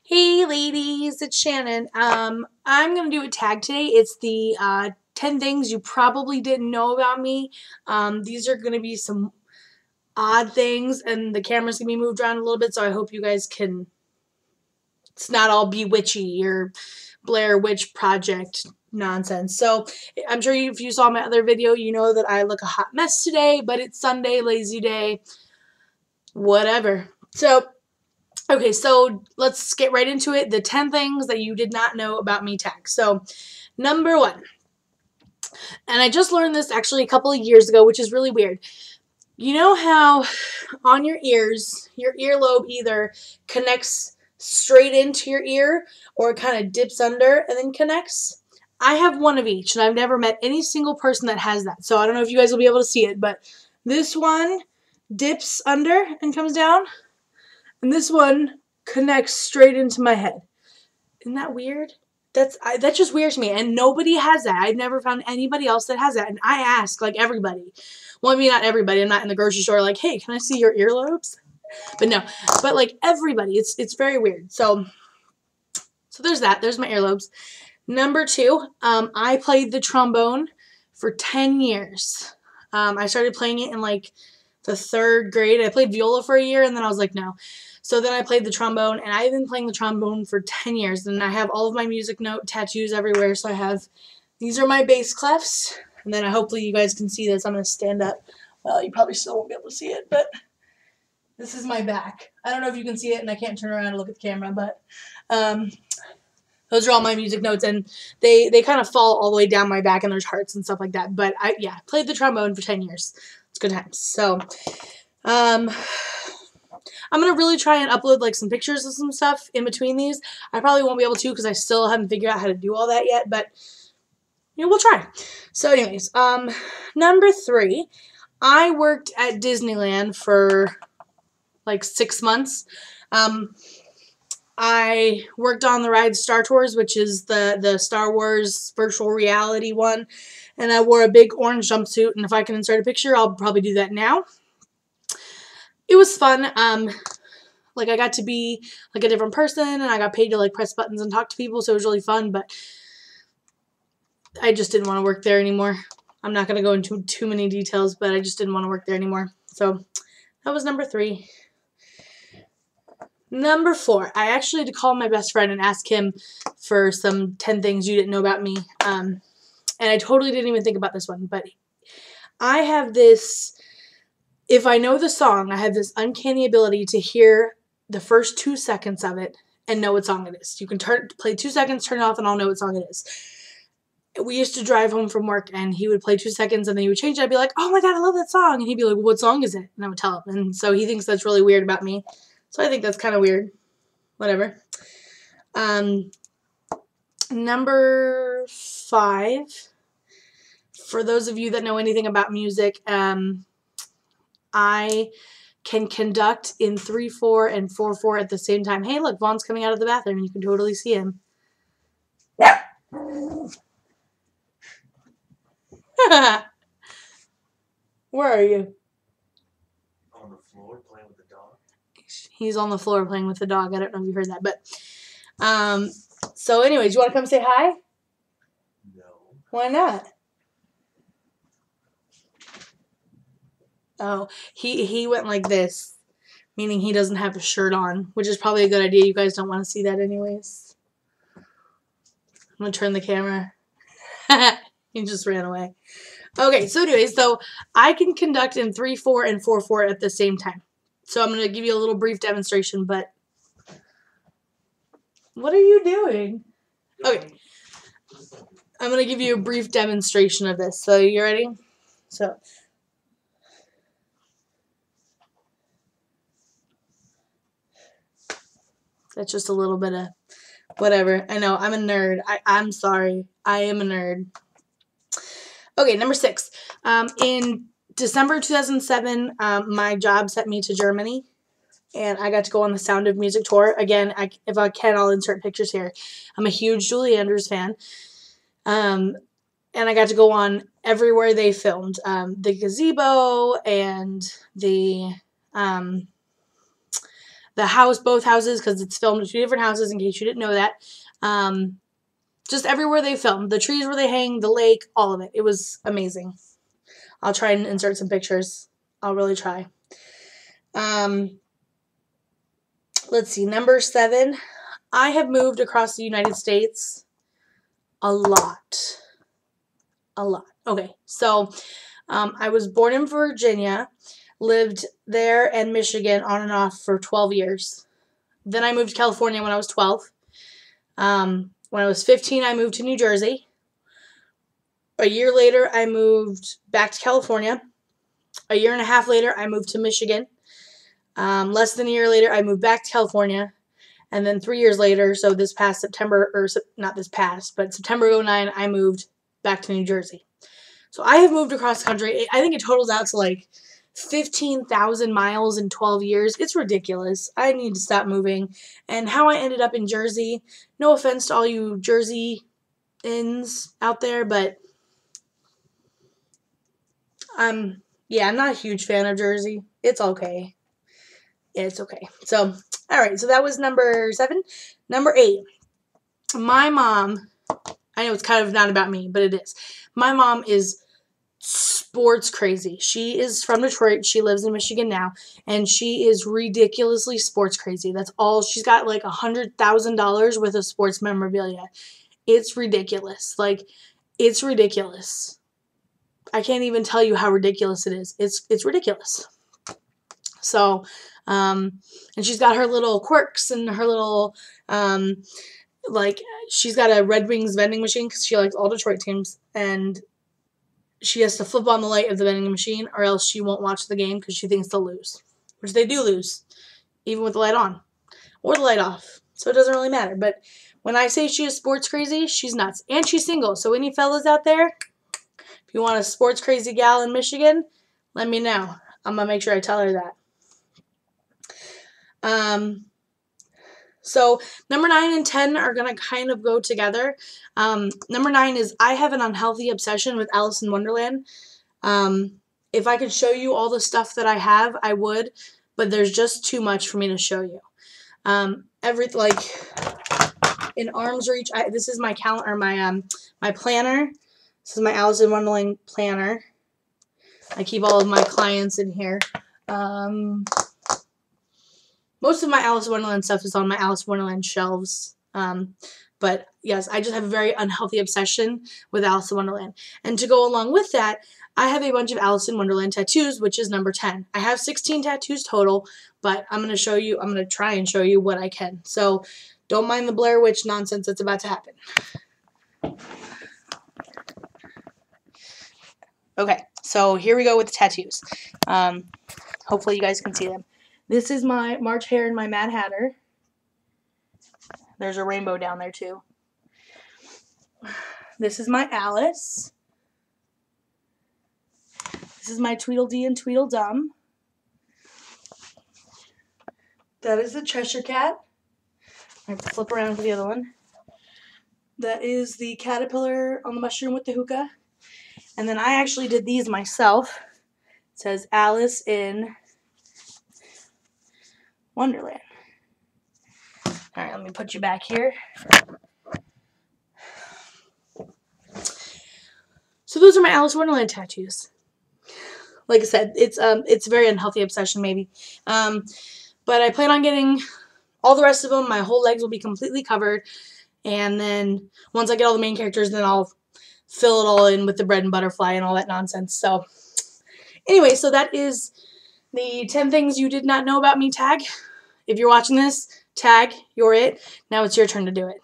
Hey ladies, it's Shannon. I'm gonna do a tag today. It's the 10 things you probably didn't know about me. These are gonna be some odd things, and the camera's gonna be moved around a little bit, so I hope you guys can. It's not all bewitchy or Blair Witch Project nonsense. So I'm sure if you saw my other video, you know that I look a hot mess today, but it's Sunday, lazy day, whatever. Okay, so let's get right into it. The 10 things that you did not know about me tag. So, number 1. And I just learned this actually a couple of years ago, which is really weird. You know how on your ears, your earlobe either connects straight into your ear or it kind of dips under and then connects? I have one of each, and I've never met any single person that has that. So I don't know if you guys will be able to see it, but this one dips under and comes down. And this one connects straight into my head. Isn't that weird? That's just weird to me. And nobody has that. I've never found anybody else that has that. And I ask, like, everybody. Well, I mean, not everybody. I'm not in the grocery store like, hey, can I see your earlobes? But no. But, like, everybody. It's very weird. So there's that. There's my earlobes. Number 2, I played the trombone for 10 years. I started playing it in, like, the 3rd grade. I played viola for a year, and then I was like, no. So then I played the trombone, and I've been playing the trombone for 10 years, and I have all of my music note tattoos everywhere. So I have, these are my bass clefs, and then hopefully you guys can see this. I'm going to stand up. Well, you probably still won't be able to see it, but this is my back. I don't know if you can see it, and I can't turn around and look at the camera, but those are all my music notes, and they kind of fall all the way down my back, and there's hearts and stuff like that. But I played the trombone for 10 years. It's good times. So, I'm going to really try and upload, like, some pictures of some stuff in between these. I probably won't be able to because I still haven't figured out how to do all that yet, but, you know, we'll try. So, anyways, number 3, I worked at Disneyland for, like, 6 months. I worked on the ride Star Tours, which is the Star Wars virtual reality one, and I wore a big orange jumpsuit, and if I can insert a picture, I'll probably do that now. It was fun. Like, I got to be, like, a different person, and I got paid to, like, press buttons and talk to people, so it was really fun, but I just didn't want to work there anymore. I'm not going to go into too many details, but I just didn't want to work there anymore. So, that was number 3. Number 4, I actually had to call my best friend and ask him for some 10 things you didn't know about me, and I totally didn't even think about this one, but I have this, if I know the song, I have this uncanny ability to hear the first 2 seconds of it and know what song it is. You can play 2 seconds, turn it off, and I'll know what song it is. We used to drive home from work, and he would play 2 seconds, and then he would change it. I'd be like, oh my god, I love that song. And he'd be like, what song is it? And I would tell him. And so he thinks that's really weird about me. So I think that's kind of weird. Whatever. Number 5, for those of you that know anything about music, I can conduct in 3/4 and 4/4 at the same time. Hey, look, Vaughn's coming out of the bathroom. You can totally see him. Where are you? On the floor playing with the dog. He's on the floor playing with the dog. I don't know if you heard that, but so anyways, you want to come say hi? No. Why not? Oh, he went like this, meaning he doesn't have a shirt on, which is probably a good idea. You guys don't want to see that anyways. I'm going to turn the camera. He just ran away. Okay, so anyways, so I can conduct in 3/4 and 4/4 at the same time. So I'm going to give you a little brief demonstration, but what are you doing? Okay. I'm going to give you a brief demonstration of this. So you ready? So that's just a little bit of whatever. I know, I'm a nerd. I'm sorry. I am a nerd. Okay, number 6. In December 2007, my job sent me to Germany, and I got to go on the Sound of Music tour. Again, if I can, I'll insert pictures here. I'm a huge Julie Andrews fan. And I got to go on everywhere they filmed. The gazebo and the the house, both houses, because it's filmed in 2 different houses in case you didn't know that. Just everywhere they filmed. The trees where they hang, the lake, all of it. It was amazing. I'll try and insert some pictures. I'll really try. Let's see. Number 7. I have moved across the United States a lot. A lot. Okay. So I was born in Virginia, lived there and Michigan on and off for 12 years. Then I moved to California when I was 12. When I was 15, I moved to New Jersey. A year later, I moved back to California. A year and a half later, I moved to Michigan. Less than a year later, I moved back to California. And then 3 years later, so this past September, or not this past, but September 09, I moved back to New Jersey. So I have moved across the country. I think it totals out to like 15,000 miles in 12 years. It's ridiculous. I need to stop moving. And how I ended up in Jersey, no offense to all you Jersey-ins out there, but I'm not a huge fan of Jersey. It's okay. It's okay. So, all right. So that was number 7. Number 8. My mom, I know it's kind of not about me, but it is. My mom is sports crazy. She is from Detroit. She lives in Michigan now, and she is ridiculously sports crazy. That's all. She's got like $100,000 worth of sports memorabilia. It's ridiculous. Like, it's ridiculous. I can't even tell you how ridiculous it is. It's ridiculous. So, and she's got her little quirks and her little, like, she's got a Red Wings vending machine because she likes all Detroit teams, and she has to flip on the light of the vending machine or else she won't watch the game because she thinks they'll lose, which they do lose, even with the light on or the light off. So it doesn't really matter. But when I say she is sports crazy, she's nuts. And she's single. So any fellas out there, if you want a sports crazy gal in Michigan, let me know. I'm going to make sure I tell her that. So number 9 and 10 are going to kind of go together. Number 9 is I have an unhealthy obsession with Alice in Wonderland. If I could show you all the stuff that I have, I would, but there's just too much for me to show you. In arm's reach, this is my calendar, my planner. This is my Alice in Wonderland planner. I keep all of my clients in here. Most of my Alice in Wonderland stuff is on my Alice in Wonderland shelves. But yes, I just have a very unhealthy obsession with Alice in Wonderland. And to go along with that, I have a bunch of Alice in Wonderland tattoos, which is number 10. I have 16 tattoos total, but I'm going to try and show you what I can. So don't mind the Blair Witch nonsense that's about to happen. Okay, so here we go with the tattoos. Hopefully you guys can see them. This is my March Hare and my Mad Hatter. There's a rainbow down there too. This is my Alice. This is my Tweedledee and Tweedledum. That is the Cheshire Cat. I have to flip around for the other one. That is the caterpillar on the mushroom with the hookah. And then I actually did these myself. It says Alice in Wonderland. Alright, let me put you back here. So those are my Alice in Wonderland tattoos. Like I said, it's a very unhealthy obsession maybe. But I plan on getting all the rest of them. My whole legs will be completely covered. And then once I get all the main characters, then I'll fill it all in with the bread and butterfly and all that nonsense. So anyway, so that is the 10 things you did not know about me tag. If you're watching this, tag, you're it. Now it's your turn to do it.